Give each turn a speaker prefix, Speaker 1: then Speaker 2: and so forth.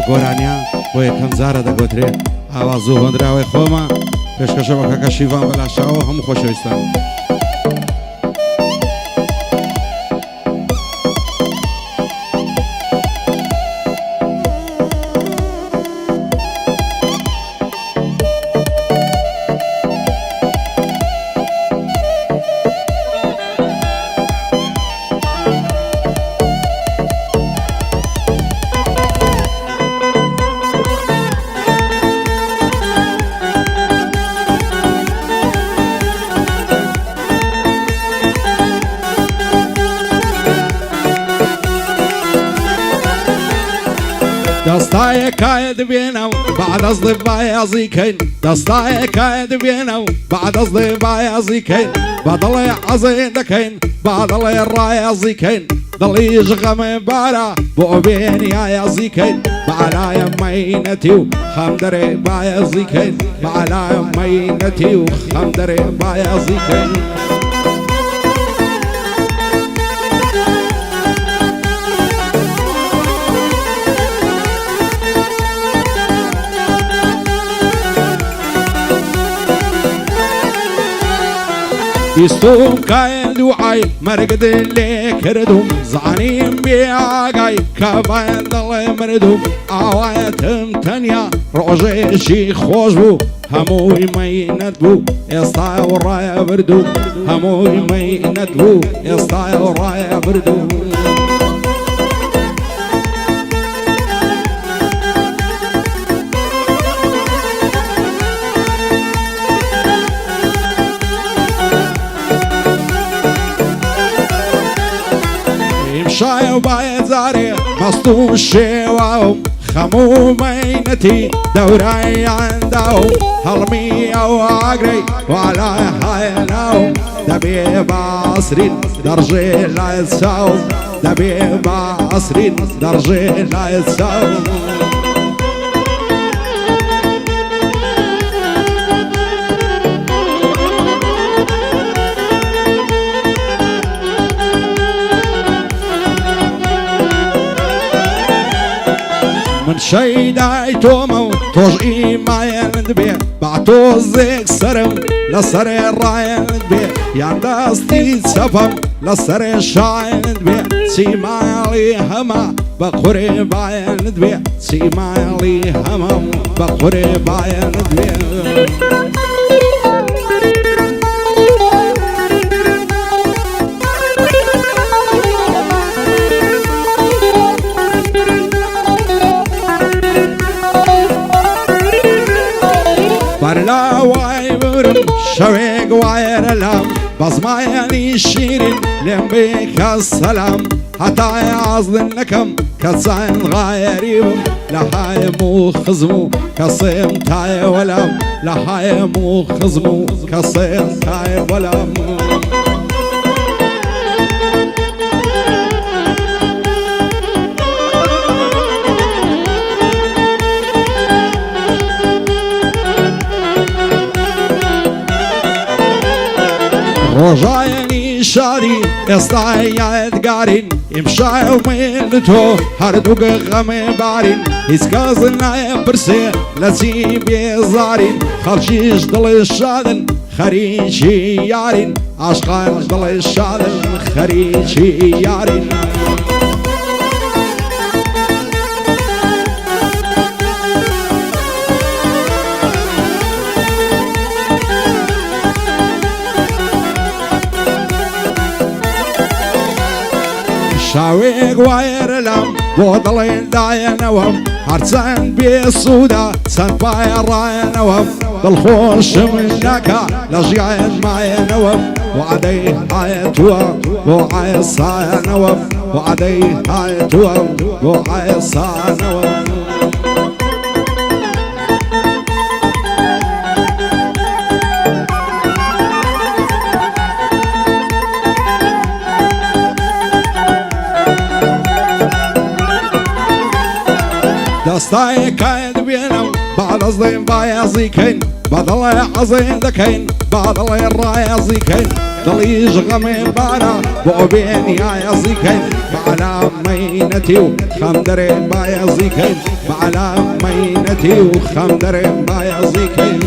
Speaker 1: ئەو گۆرانیە بۆ یەکەم جارە دەگوترێ ئاوازوو هۆندراوەی خۆمە پێشکەشە بە کاکە شیڤان بەلاشاوە هەموو خۆشەویستان. دەستایەکایە دەبێنە و بعد ئەزڵێ بایازیکەین دەستایەکایە دەبێنە و بعد ئەزڵێ بایازیکەین بە دڵێ عەزێ دەکەین با دڵێ ڕایازیکەین دڵی ژغەمێ بارە بۆ بێنی ئایازیکەین بەعلایە مەینەتی و خەم دەرێ بایازیکەین بەعلایە مەینەتی و خەم دەرێ بایازیکەین. بیستم کای دوعای مرگ دلی کردم زانیم بیاگای که باید دلی مردم آوایتم تنیا روژشی خوش بو هموی مینت بو استای و رای بردم هموی مینت بو استای و رای بردم. شای و باید زاره مستو شیواهم خمو مینتی دورای انداو هلمی او آگری والای های ناو دبی باسرین درجه لایساو دبی باسرین درجه لایساو. من شیدای تومو توش ایمایند بی با تو زیگ سرم لسر رایند بی یا دستی سفم لسر شایند بی سیمالی همه بخوری بایند بی سیمالی همه بخوری بایند بی. برلا وای برم شویگ وای رلم بزمایانی شیرین لیم بیک سلام حتای عزل نکم کسان غایریم لهای مو خزمو کسیم تای ولم لهای مو خزمو کسیم تای ولم. روژایانی شادی استای یادگارین امشای و من تو هر دو غم بارین هیچ کس نپرسه لسی بیزارین خلچیش دل شادن خریچی یارین عشقانش دل شادن خریچی یارین. شاویگ وایر لم بودلین دای نوام هرچند بی سودا سن پای رای نوام دل خوش من نکا لجیان مای نوام وعدی های تو وعای سای نوام وعدی های تو وعای سای نوام. دستای کاید بینم بعد ازڵێم بایازیکەین بەدڵێ عەزێ دەکەین بەدڵێ ڕایازیکەین ضلي يشغم بانا بوبين يا يزيكين بعلى مينتي وخمدر با يزيكين بعلى مينتي وخمدر با يزيكين